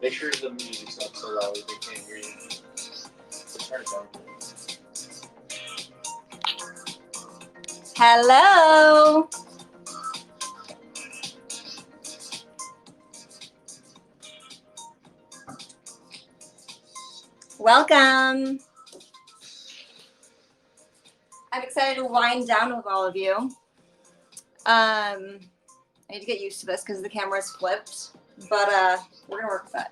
Make sure the music's not so loud they can't hear you. So turn it down. Hello. Welcome. I'm excited to wind down with all of you. I need to get used to this because the camera's flipped, but we're gonna work with it.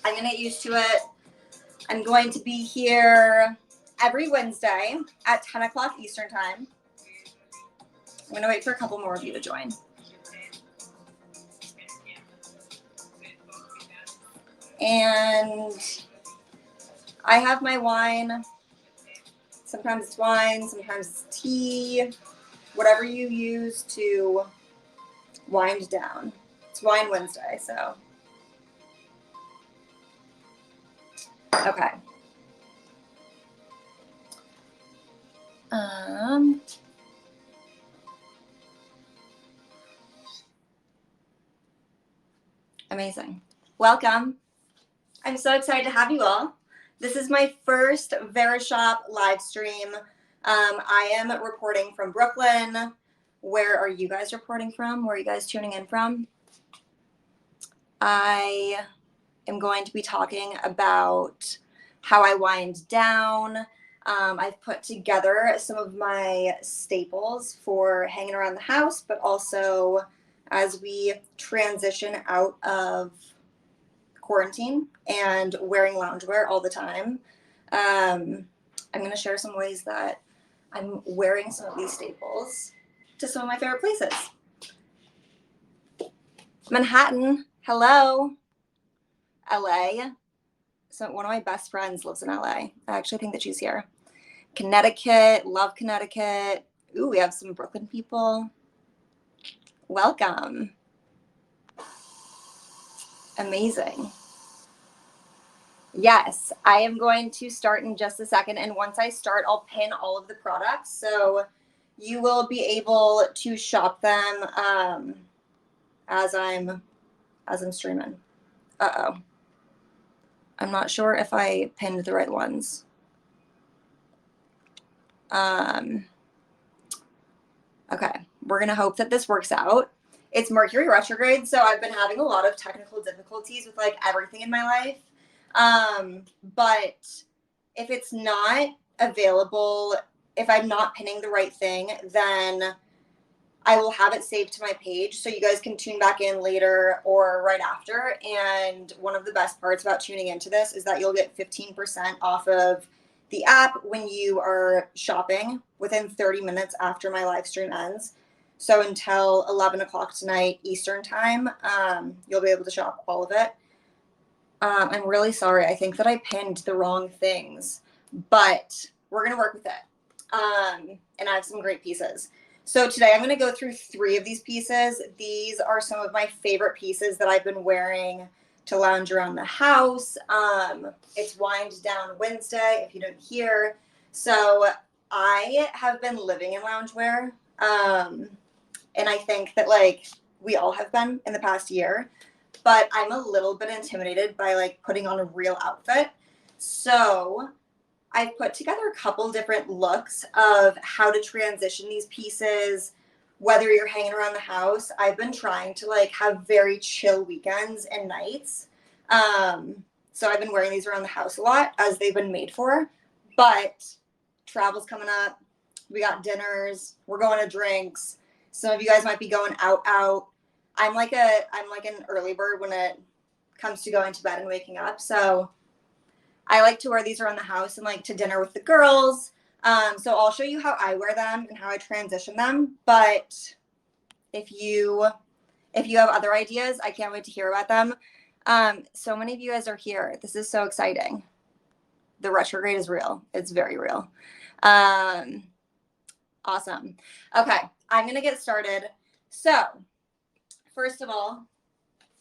I'm gonna get used to it. I'm going to be here every Wednesday at 10 o'clock Eastern time. I'm gonna wait for a couple more of you to join. And I have my wine. Sometimes it's wine, sometimes it's tea, whatever you use to wind down. It's Wine Wednesday, so. Okay. Amazing. Welcome. I'm so excited to have you all. This is my first Verishop live stream. I am reporting from Brooklyn. Where are you guys reporting from? Where are you guys tuning in from? I am going to be talking about how I wind down. I've put together some of my staples for hanging around the house, but also as we transition out of quarantine and wearing loungewear all the time. I'm going to share some ways that I'm wearing some of these staples to some of my favorite places. Manhattan, hello. LA. So one of my best friends lives in LA. I actually think that she's here. Connecticut, love Connecticut. Ooh, we have some Brooklyn people. Welcome. Amazing. Yes, I am going to start in just a second. And once I start, I'll pin all of the products. So you will be able to shop them as I'm streaming. Uh-oh. I'm not sure if I pinned the right ones. Okay, we're going to hope that this works out. It's Mercury retrograde, so I've been having a lot of technical difficulties with like everything in my life. But if it's not available, if I'm not pinning the right thing, then I will have it saved to my page so you guys can tune back in later or right after. And one of the best parts about tuning into this is that you'll get 15% off of the app when you are shopping within 30 minutes after my live stream ends. So until 11 o'clock tonight Eastern time, you'll be able to shop all of it. I'm really sorry. I think that I pinned the wrong things, but we're going to work with it. And I have some great pieces. So today I'm going to go through 3 of these pieces. These are some of my favorite pieces that I've been wearing to lounge around the house. It's Wind Down Wednesday, if you didn't hear. So I have been living in loungewear. And I think that like we all have been in the past year, but I'm a little bit intimidated by like putting on a real outfit. So I've put together a couple different looks of how to transition these pieces, whether you're hanging around the house. I've been trying to like have very chill weekends and nights. So I've been wearing these around the house a lot as they've been made for, but travel's coming up. We got dinners, we're going to drinks. Some of you guys might be going out. I'm like an early bird when it comes to going to bed and waking up. So I like to wear these around the house and like to dinner with the girls. So I'll show you how I wear them and how I transition them. But if you have other ideas, I can't wait to hear about them. So many of you guys are here. This is so exciting. The retrograde is real. It's very real. Awesome. Okay, I'm going to get started. So first of all,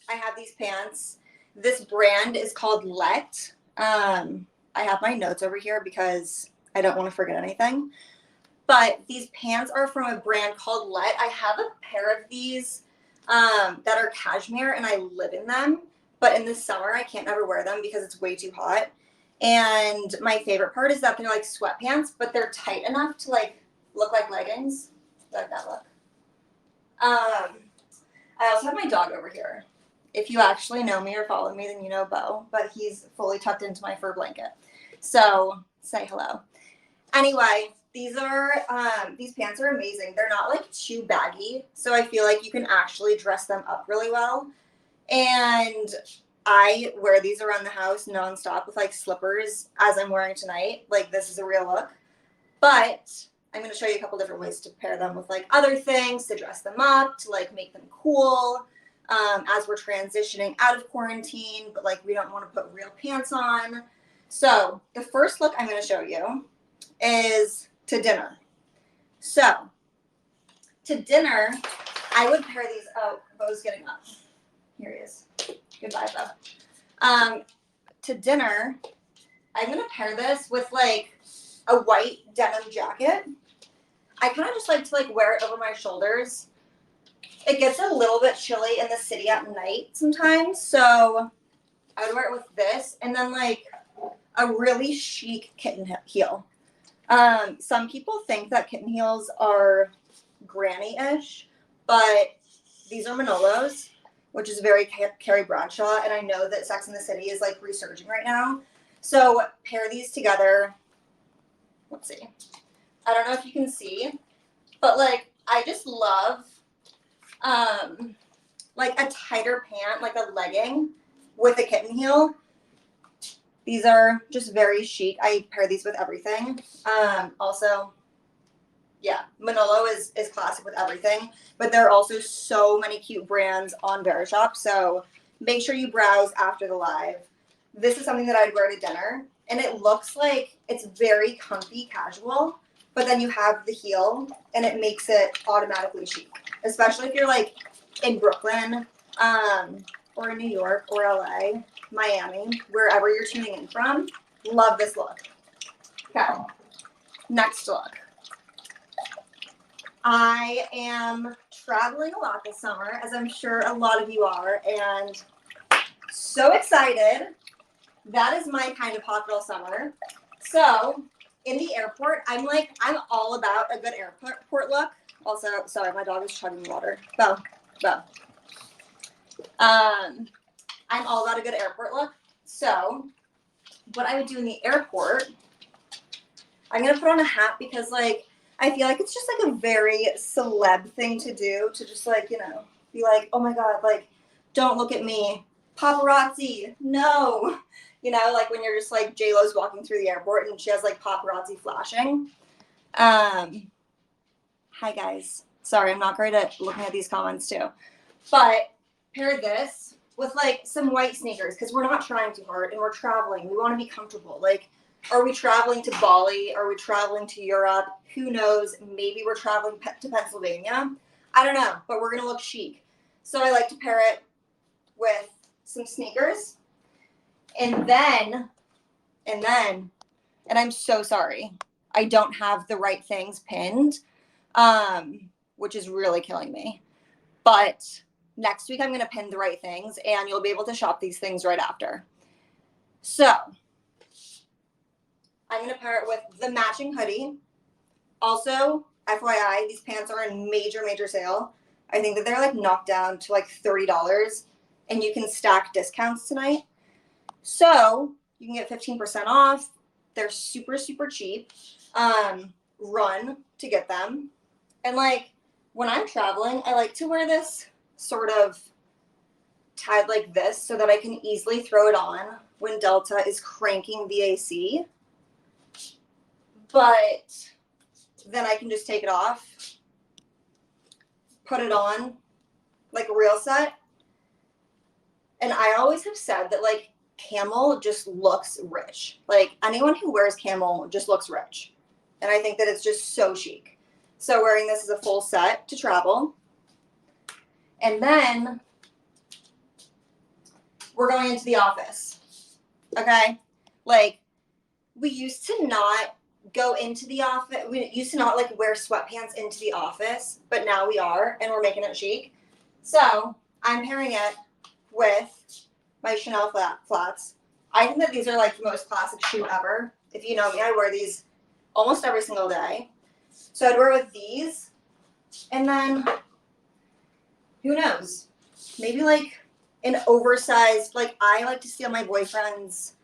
I have these pants. This brand is called Let. I have my notes over here because I don't want to forget anything. But these pants are from a brand called Let. I have a pair of these that are cashmere and I live in them. but in the summer I can't ever wear them because it's way too hot. And my favorite part is that they're like sweatpants, but they're tight enough to like look like leggings. Like that look. I also have my dog over here. If you actually know me or follow me, then you know Bo, but he's fully tucked into my fur blanket. So say hello. Anyway, these pants are amazing. They're not like too baggy, so I feel like you can actually dress them up really well. And I wear these around the house nonstop with like slippers as I'm wearing tonight. Like this is a real look. But I'm going to show you a couple different ways to pair them with like other things, to dress them up, to like make them cool as we're transitioning out of quarantine, but like we don't want to put real pants on. So the first look I'm going to show you is to dinner. So to dinner, I would pair these. Oh, Bo's getting up. Here he is. Goodbye, Bo. To dinner, I'm going to pair this with like a white denim jacket. I kind of just like to like wear it over my shoulders. It gets a little bit chilly in the city at night sometimes, so I would wear it with this and then like a really chic kitten heel. Some people think that kitten heels are granny-ish, but these are Manolos, which is very Carrie Bradshaw, and I know that Sex and the City is like resurging right now. So pair these together. Let's see. I don't know if you can see, but like I just love like a tighter pant, like a legging with a kitten heel. These are just very chic. I pair these with everything. Also, yeah, Manolo is classic with everything, but there are also so many cute brands on Verishop, so make sure you browse after the live. This is something that I'd wear to dinner, and it looks like it's very comfy casual, but then you have the heel, and it makes it automatically chic, especially if you're like in Brooklyn or in New York or LA, Miami, wherever you're tuning in from. Love this look. Okay, next look. I am traveling a lot this summer, as I'm sure a lot of you are, and so excited. That is my kind of hot girl summer. So in the airport, I'm all about a good airport look. Also, sorry, my dog is chugging water. Bo. I'm all about a good airport look. So what I would do in the airport, I'm gonna put on a hat because like I feel like it's just like a very celeb thing to do, to just like, you know, be like, oh my God, like, don't look at me. Paparazzi, no. You know, like when you're just like J-Lo's walking through the airport and she has like paparazzi flashing. Hi guys. Sorry, I'm not great at looking at these comments too. But pair this with like some white sneakers because we're not trying too hard and we're traveling. We want to be comfortable. Like, are we traveling to Bali? Are we traveling to Europe? Who knows? Maybe we're traveling to Pennsylvania. I don't know, but we're going to look chic. So I like to pair it with some sneakers. And I'm so sorry, I don't have the right things pinned, which is really killing me. But next week I'm going to pin the right things and you'll be able to shop these things right after. So I'm going to pair it with the matching hoodie. Also, FYI, these pants are in major sale. I think that they're like knocked down to like $30 and you can stack discounts tonight. So you can get 15% off. They're super cheap. Run to get them. And like when I'm traveling, I like to wear this sort of tied like this so that I can easily throw it on when Delta is cranking the AC. But then I can just take it off, put it on like a real set. And I always have said that like camel just looks rich. Like anyone who wears camel just looks rich. And I think that it's just so chic. So wearing this as a full set to travel. And then we're going into the office. Okay? Like we used to not go into the office. We used to not like wear sweatpants into the office, but now we are and we're making it chic. So I'm pairing it with my Chanel flats. I think that these are like the most classic shoe ever. If you know me, I wear these almost every single day. So I'd wear with these, and then who knows? Maybe like an oversized, like I like to steal my boyfriend's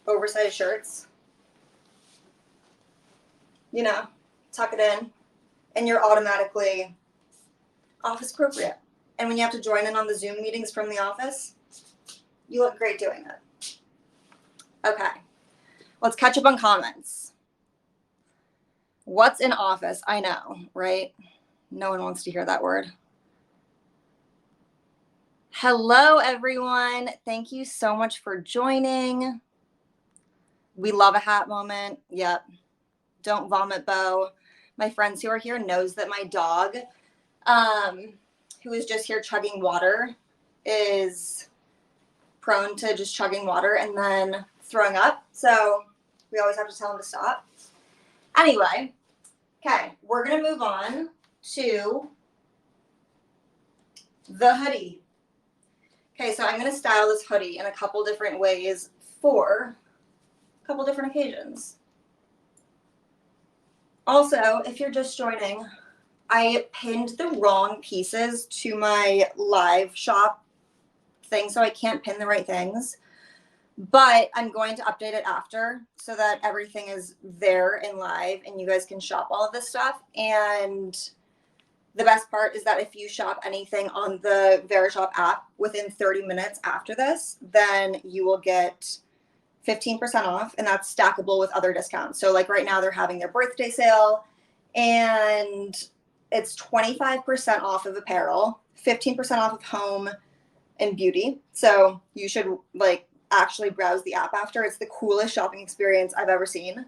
oversized shirts. You know, tuck it in, and you're automatically office appropriate. And when you have to join in on the Zoom meetings from the office, you look great doing it. Okay, let's catch up on comments. What's in office? I know, right? No one wants to hear that word. Hello, everyone. Thank you so much for joining. We love a hat moment. Yep. Don't vomit, Bo. My friends who are here knows that my dog, who is just here chugging water, is prone to just chugging water and then throwing up. So we always have to tell him to stop. Anyway, okay, we're going to move on to the hoodie. Okay, so I'm going to style this hoodie in a couple different ways for a couple different occasions. Also, if you're just joining, I pinned the wrong pieces to my live shop thing, so I can't pin the right things. But I'm going to update it after so that everything is there in live and you guys can shop all of this stuff. And the best part is that if you shop anything on the Verishop app within 30 minutes after this, then you will get 15% off, and that's stackable with other discounts. So like right now they're having their birthday sale, and it's 25% off of apparel, 15% off of home and beauty. So you should like actually browse the app after. It's the coolest shopping experience I've ever seen.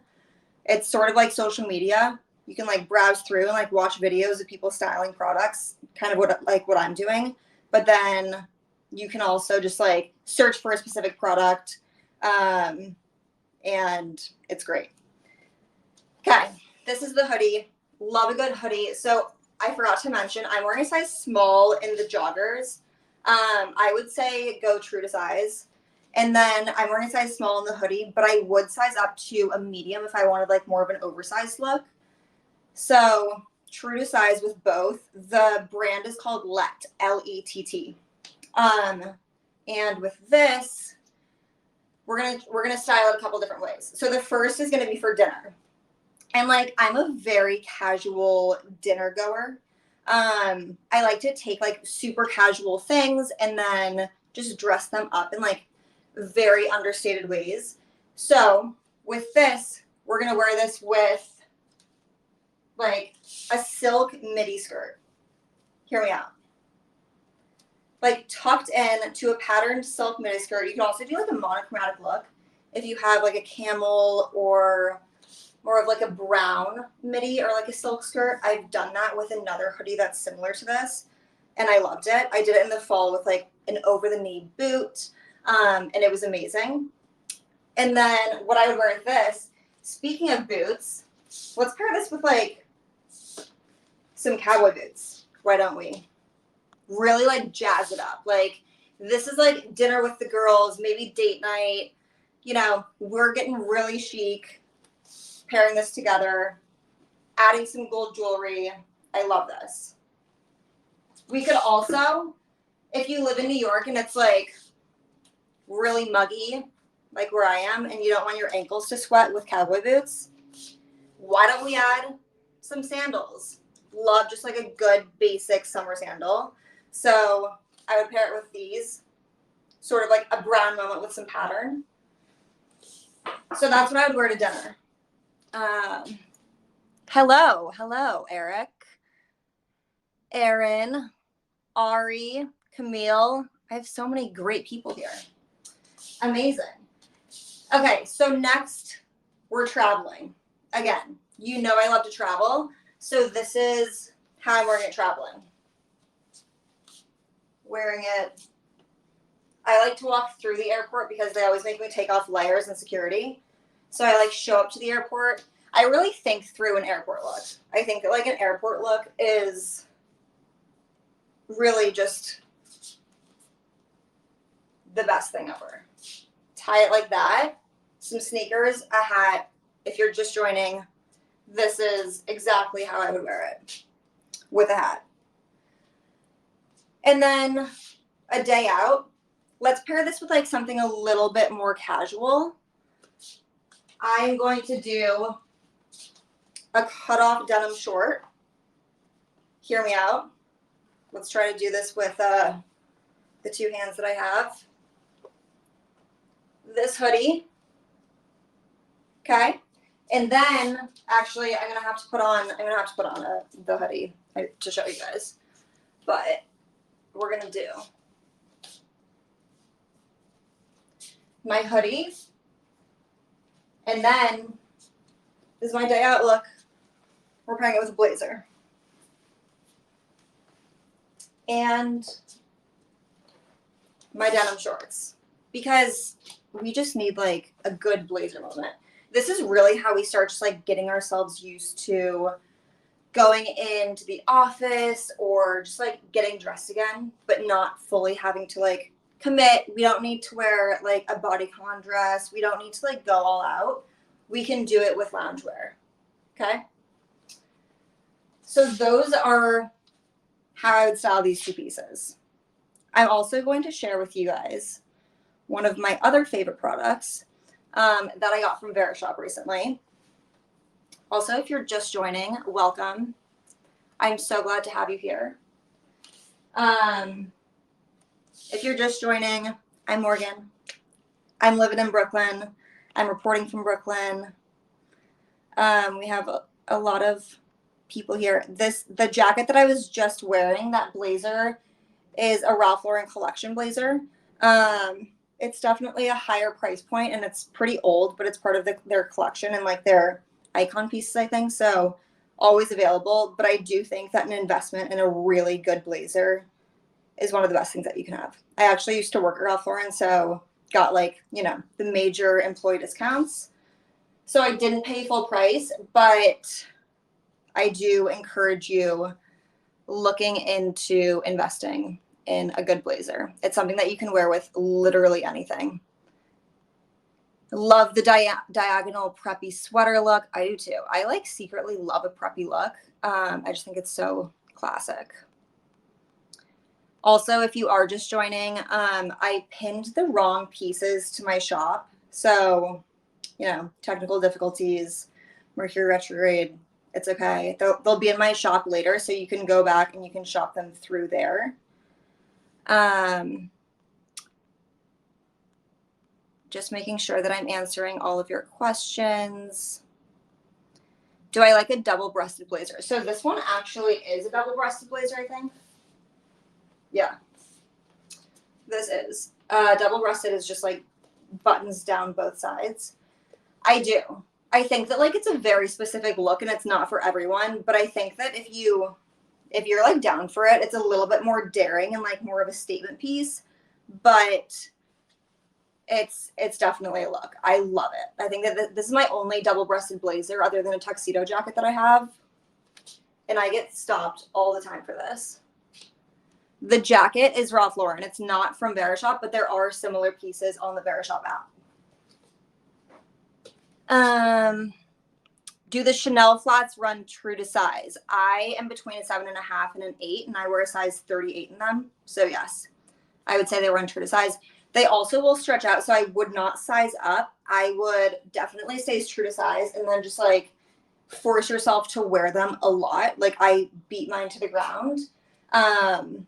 It's sort of like social media. You can like browse through and like watch videos of people styling products, kind of what I'm doing. But then you can also just like search for a specific product, and it's great. Okay, this is the hoodie. Love a good hoodie. So I forgot to mention, I'm wearing a size small in the joggers. I would say go true to size. And then I'm wearing a size small in the hoodie, but I would size up to a medium if I wanted like more of an oversized look. So true to size with both. The brand is called Lett, L-E-T-T. And with this, we're gonna style it a couple different ways. So the first is gonna be for dinner. And like I'm a very casual dinner goer. I like to take like super casual things and then just dress them up in like very understated ways. So with this, we're gonna wear this with like a silk midi skirt. Hear me out. Like tucked in to a patterned silk midi skirt. You can also do like a monochromatic look if you have like a camel or more of like a brown midi or like a silk skirt. I've done that with another hoodie that's similar to this, and I loved it. I did it in the fall with like an over the knee boot, and it was amazing. And then what I would wear with this, speaking of boots, let's pair this with like some cowboy boots. Why don't we? Really like jazz it up. Like this is like dinner with the girls, maybe date night. You know, we're getting really chic, pairing this together, adding some gold jewelry. I love this. We could also, if you live in New York and it's like really muggy, like where I am, and you don't want your ankles to sweat with cowboy boots, why don't we add some sandals? Love just like a good basic summer sandal. So I would pair it with these, sort of like a brown moment with some pattern. So that's what I would wear to dinner. Hello, Eric, Aaron, Ari, Camille. I have so many great people here. Amazing. Okay, so next we're traveling. Again, you know I love to travel, so this is how I'm wearing it traveling. Wearing it, I like to walk through the airport because they always make me take off layers and security. So I like show up to the airport. I really think through an airport look. I think that like an airport look is really just the best thing ever. Tie it like that. Some sneakers, a hat. If you're just joining, this is exactly how I would wear it with a hat. And then a day out. Let's pair this with like something a little bit more casual. I'm going to do a cutoff denim short. Hear me out. Let's try to do this with the two hands that I have. This hoodie. Okay. And then actually I'm gonna have to put on the hoodie to show you guys. But we're gonna do my hoodie. And then this is my day out look. We're pairing it with a blazer. And my denim shorts. Because we just need like a good blazer moment. This is really how we start just like getting ourselves used to going into the office or just like getting dressed again, but not fully having to like commit. We don't need to wear like a bodycon dress. We don't need to like go all out. We can do it with loungewear. Okay. So those are how I would style these two pieces. I'm also going to share with you guys one of my other favorite products that I got from Verishop recently. Also, if you're just joining, welcome. I'm so glad to have you here. If you're just joining, I'm Morgan. I'm living in Brooklyn. I'm reporting from Brooklyn. We have a lot of people here. The jacket that I was just wearing, that blazer, is a Ralph Lauren collection blazer. It's definitely a higher price point and it's pretty old, but it's part of their collection and like their icon pieces, I think. So always available. But I do think that an investment in a really good blazer is one of the best things that you can have. I actually used to work at Ralph Lauren, so got like, the major employee discounts. So I didn't pay full price, but I do encourage you looking into investing in a good blazer. It's something that you can wear with literally anything. Love the diagonal preppy sweater look. I do too. I like secretly love a preppy look. I just think it's so classic. Also, if you are just joining, I pinned the wrong pieces to my shop. So, technical difficulties, Mercury retrograde, it's okay. They'll be in my shop later, so you can go back and you can shop them through there. Just making sure that I'm answering all of your questions. Do I like a double-breasted blazer? So this one actually is a double-breasted blazer, I think. Yeah, this is. Double-breasted is just like buttons down both sides. I do. I think that like it's a very specific look and it's not for everyone, but I think that if you're like down for it, it's a little bit more daring and like more of a statement piece, but it's definitely a look. I love it. I think that this is my only double-breasted blazer other than a tuxedo jacket that I have, and I get stopped all the time for this. The jacket is Ralph Lauren. It's not from Verishop, but there are similar pieces on the Verishop app. Do the Chanel flats run true to size? I am between a 7.5 and an 8, and I wear a size 38 in them. So yes, I would say they run true to size. They also will stretch out, so I would not size up. I would definitely stay true to size, and then just like force yourself to wear them a lot. Like I beat mine to the ground, and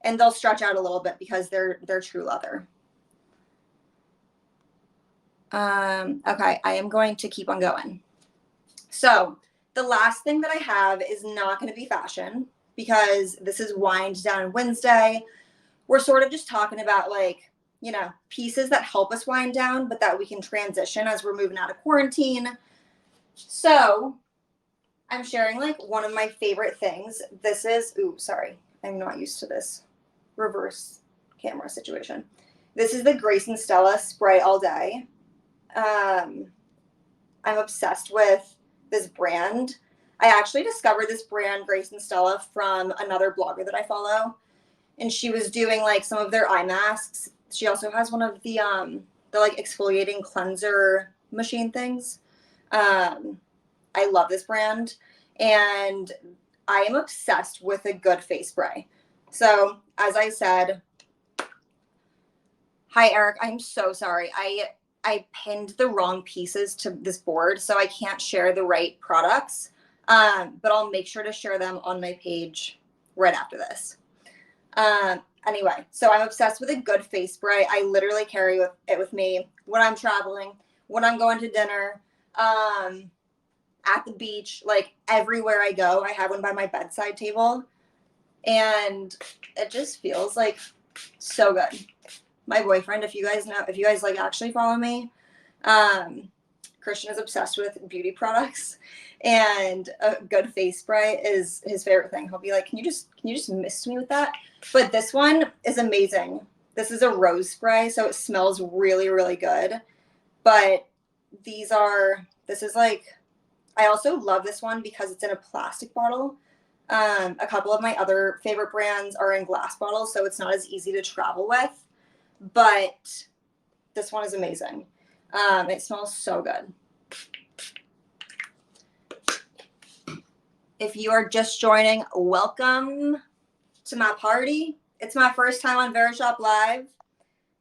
they'll stretch out a little bit because they're true leather. Okay, I am going to keep on going. So the last thing that I have is not going to be fashion because this is Wind Down Wednesday. We're sort of just talking about like, pieces that help us wind down, but that we can transition as we're moving out of quarantine. So I'm sharing like one of my favorite things. This is, sorry, I'm not used to this reverse camera situation. This is the Grace and Stella Spray All Day. I'm obsessed with this brand. I actually discovered this brand, Grace and Stella, from another blogger that I follow. And she was doing like some of their eye masks She also has one of the like exfoliating cleanser machine things. I love this brand, and I am obsessed with a good face spray. So as I said, hi Eric, I'm so sorry. I pinned the wrong pieces to this board, so I can't share the right products. But I'll make sure to share them on my page right after this. Anyway, so I'm obsessed with a good face spray. I literally carry it with me when I'm traveling, when I'm going to dinner, at the beach, like everywhere I go. I have one by my bedside table, and it just feels like so good. My boyfriend, if you guys like actually follow me, Christian is obsessed with beauty products, and a good face spray is his favorite thing. He'll be like, can you just mist me with that? But this one is amazing. This is a rose spray, so it smells really, really good. But this is like, I also love this one because it's in a plastic bottle. A couple of my other favorite brands are in glass bottles, so it's not as easy to travel with. But this one is amazing. It smells so good. If you are just joining, welcome to my party. It's my first time on Verishop Live.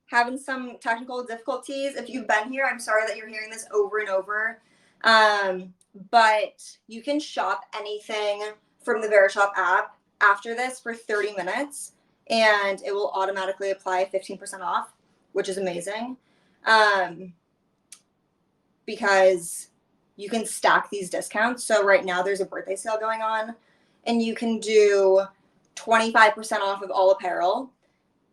Having some technical difficulties. If you've been here, I'm sorry that you're hearing this over and over. But you can shop anything from the Verishop app after this for 30 minutes, and it will automatically apply 15% off, which is amazing. Because you can stack these discounts. So right now there's a birthday sale going on, and you can do 25% off of all apparel,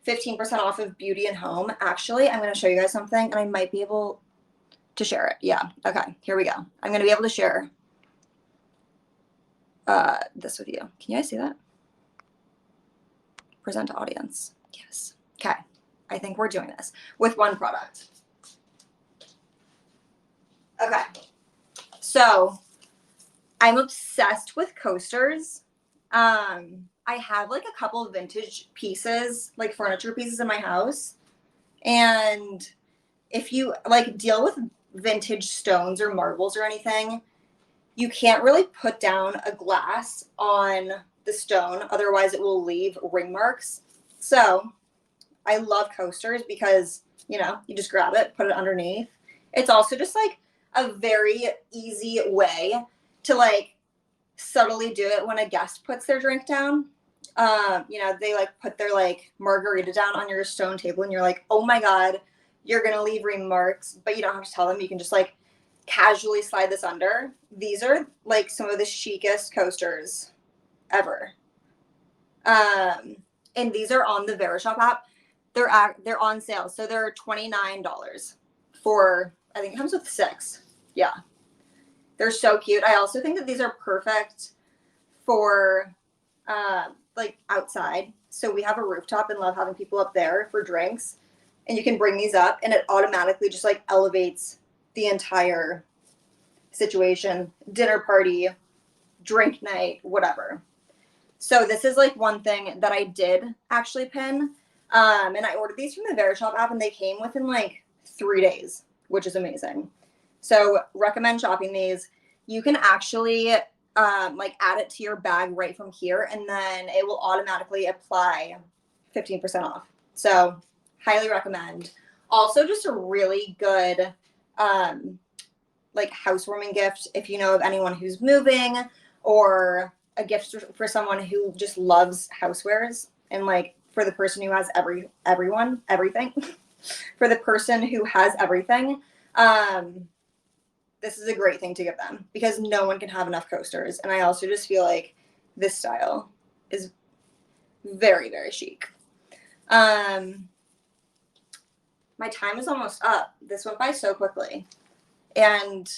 15% off of beauty and home. Actually, I'm going to show you guys something, and I might be able to share it. Yeah. Okay. Here we go. I'm going to be able to share this with you. Can you guys see that? Present to audience. Yes. Okay. I think we're doing this with one product. Okay. So I'm obsessed with coasters. I have like a couple of vintage pieces, like furniture pieces in my house. And if you like deal with vintage stones or marbles or anything, you can't really put down a glass on the stone. Otherwise it will leave ring marks. So I love coasters because, you just grab it, put it underneath. It's also just like a very easy way to like subtly do it when a guest puts their drink down. They like put their like margarita down on your stone table, and you're like, oh my God, you're going to leave remarks, but you don't have to tell them. You can just like casually slide this under. These are like some of the chicest coasters ever. And these are on the Verishop app. They're on sale. So they're $29 for, I think it comes with 6. Yeah. They're so cute. I also think that these are perfect for like outside. So we have a rooftop and love having people up there for drinks. And you can bring these up, and it automatically just like elevates the entire situation, dinner party, drink night, whatever. So this is like one thing that I did actually pin. And I ordered these from the Verishop app, and they came within like 3 days, which is amazing. So recommend shopping these. You can actually like add it to your bag right from here, and then it will automatically apply 15% off. So highly recommend. Also just a really good like housewarming gift if you know of anyone who's moving, or a gift for someone who just loves housewares, and like for the person who has everything for the person who has everything, this is a great thing to give them because no one can have enough coasters. And I also just feel like this style is very, very chic. My time is almost up. This went by so quickly. And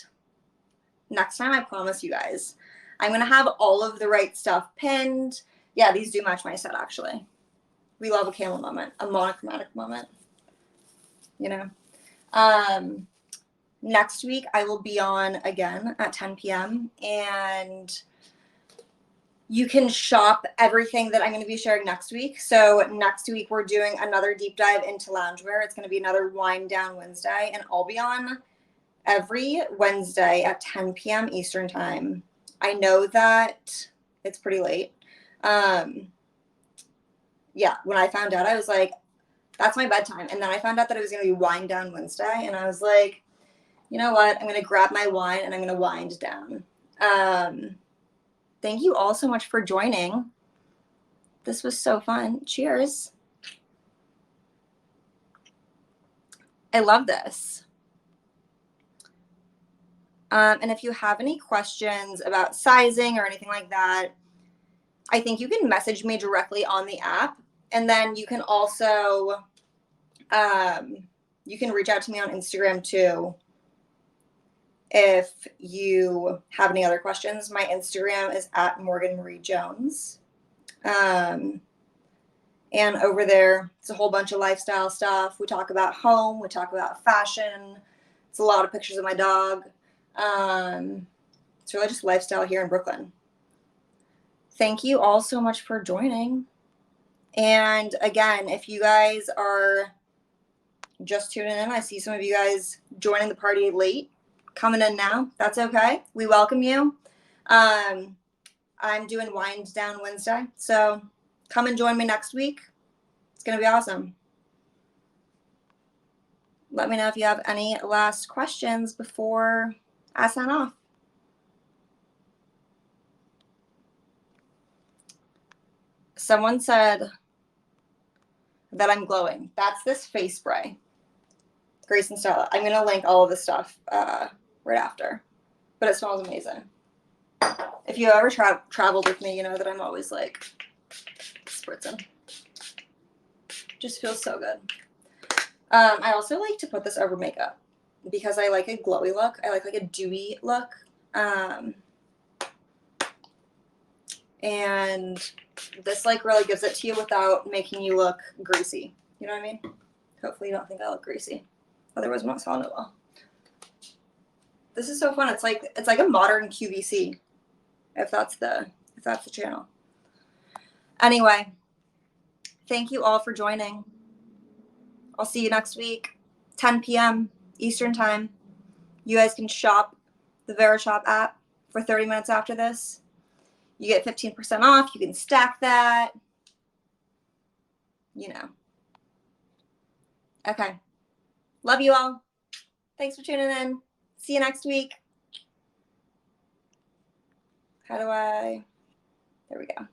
next time, I promise you guys, I'm going to have all of the right stuff pinned. Yeah, these do match my set, actually. We love a camel moment, a monochromatic moment, Next week, I will be on again at 10 p.m. And you can shop everything that I'm going to be sharing next week. So next week we're doing another deep dive into loungewear. It's going to be another wind down Wednesday, and I'll be on every Wednesday at 10 p.m. Eastern time. I know that it's pretty late. Yeah, when I found out, I was like, that's my bedtime. And then I found out that it was going to be wind down Wednesday, and I was like, you know what? I'm going to grab my wine and I'm going to wind down. Thank you all so much for joining. This was so fun. Cheers. I love this. And if you have any questions about sizing or anything like that, I think you can message me directly on the app. And then you can also, you can reach out to me on Instagram too if you have any other questions. My Instagram is at Morgan Marie Jones. And over there, it's a whole bunch of lifestyle stuff. We talk about home. We talk about fashion. It's a lot of pictures of my dog. It's really just lifestyle here in Brooklyn. Thank you all so much for joining. And again, if you guys are just tuning in, I see some of you guys joining the party late, coming in now. That's okay. We welcome you. I'm doing Wind Down Wednesday, so come and join me next week. It's going to be awesome. Let me know if you have any last questions before I sign off. Someone said that I'm glowing. That's this face spray. Grace and Stella. I'm going to link all of this stuff right after. But it smells amazing. If you ever traveled with me, you know that I'm always like spritzing. Just feels so good. I also like to put this over makeup because I like a glowy look. I like a dewy look. And this like really gives it to you without making you look greasy. You know what I mean? Hopefully you don't think I look greasy. Otherwise I'm not selling it well. This is so fun. It's like a modern QVC, if that's the channel. Anyway, thank you all for joining. I'll see you next week, 10 p.m. Eastern time. You guys can shop the Verishop app for 30 minutes after this. You get 15% off. You can stack that. You know. Okay. Love you all. Thanks for tuning in. See you next week. There we go.